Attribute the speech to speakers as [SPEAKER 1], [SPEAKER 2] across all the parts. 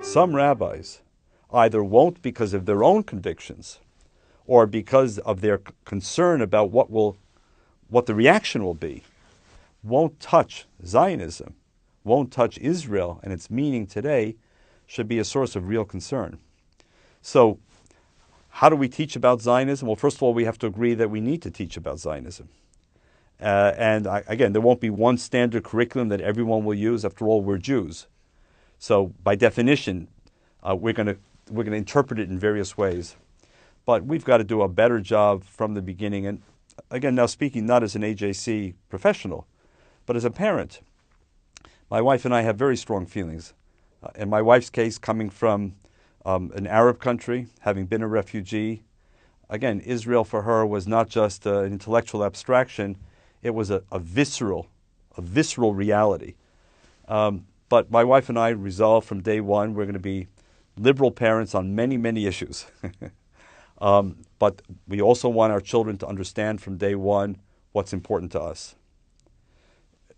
[SPEAKER 1] Some rabbis either won't because of their own convictions or because of their concern about what the reaction will be, won't touch Zionism, won't touch Israel and its meaning today, should be a source of real concern. So, how do we teach about Zionism? Well, first of all, we have to agree that we need to teach about Zionism. Again, there won't be one standard curriculum that everyone will use. After all, we're Jews. So, by definition, we're going to interpret it in various ways. But we've got to do a better job from the beginning. And again, now speaking not as an AJC professional, but as a parent, my wife and I have very strong feelings. In my wife's case, coming from an Arab country, having been a refugee, again, Israel for her was not just an intellectual abstraction, it was a visceral reality. But my wife and I resolved from day one we're going to be liberal parents on many, many issues. But we also want our children to understand from day one what's important to us.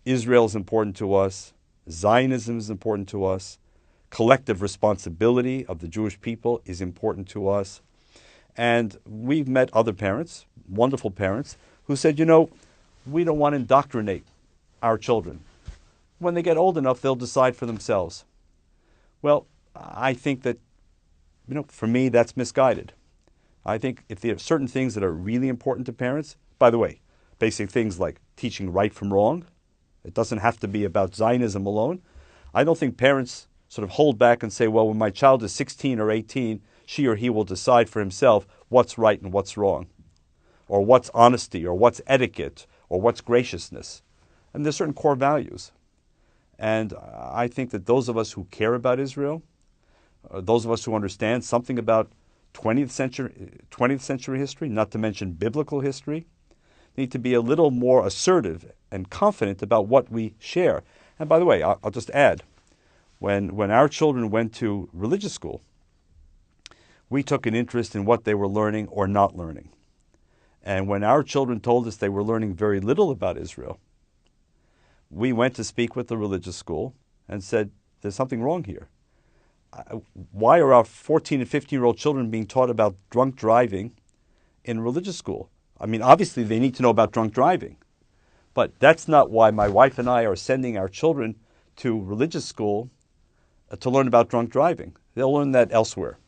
[SPEAKER 1] Israel is important to us. Zionism is important to us. Collective responsibility of the Jewish people is important to us. And we've met other parents, wonderful parents, who said, we don't want to indoctrinate our children. When they get old enough, they'll decide for themselves. Well, I think that, for me, that's misguided. I think if there are certain things that are really important to parents, by the way, basic things like teaching right from wrong, it doesn't have to be about Zionism alone. I don't think parents sort of hold back and say, well, when my child is 16 or 18, she or he will decide for himself what's right and what's wrong, or what's honesty, or what's etiquette, or what's graciousness. And there's certain core values. And I think that those of us who care about Israel, those of us who understand something about 20th century history, not to mention biblical history, need to be a little more assertive and confident about what we share. And by the way, I'll just add, when our children went to religious school, we took an interest in what they were learning or not learning. And when our children told us they were learning very little about Israel, we went to speak with the religious school and said, there's something wrong here. Why are our 14 and 15-year-old children being taught about drunk driving in religious school? I mean, obviously they need to know about drunk driving, but that's not why my wife and I are sending our children to religious school to learn about drunk driving. They'll learn that elsewhere.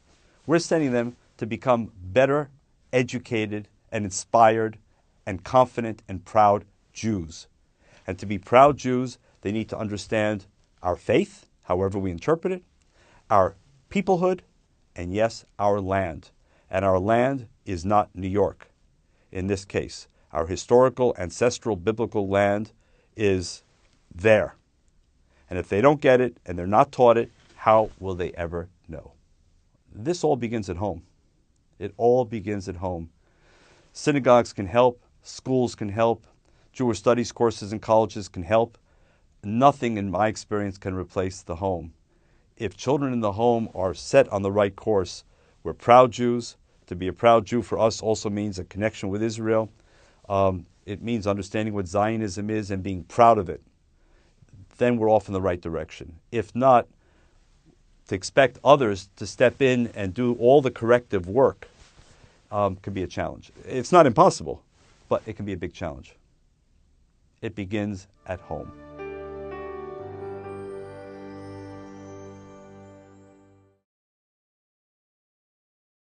[SPEAKER 1] We're sending them to become better, educated, and inspired, and confident and proud Jews. And to be proud Jews, they need to understand our faith, however we interpret it, our peoplehood, and yes, our land. And our land is not New York. In this case, our historical, ancestral, biblical land is there. And if they don't get it and they're not taught it, how will they ever know? This all begins at home. It all begins at home. Synagogues can help. Schools can help. Jewish studies courses in colleges can help. Nothing, in my experience, can replace the home. If children in the home are set on the right course, we're proud Jews. To be a proud Jew for us also means a connection with Israel. It means understanding what Zionism is and being proud of it. Then we're off in the right direction. If not, to expect others to step in and do all the corrective work can be a challenge. It's not impossible, but it can be a big challenge. It begins at home.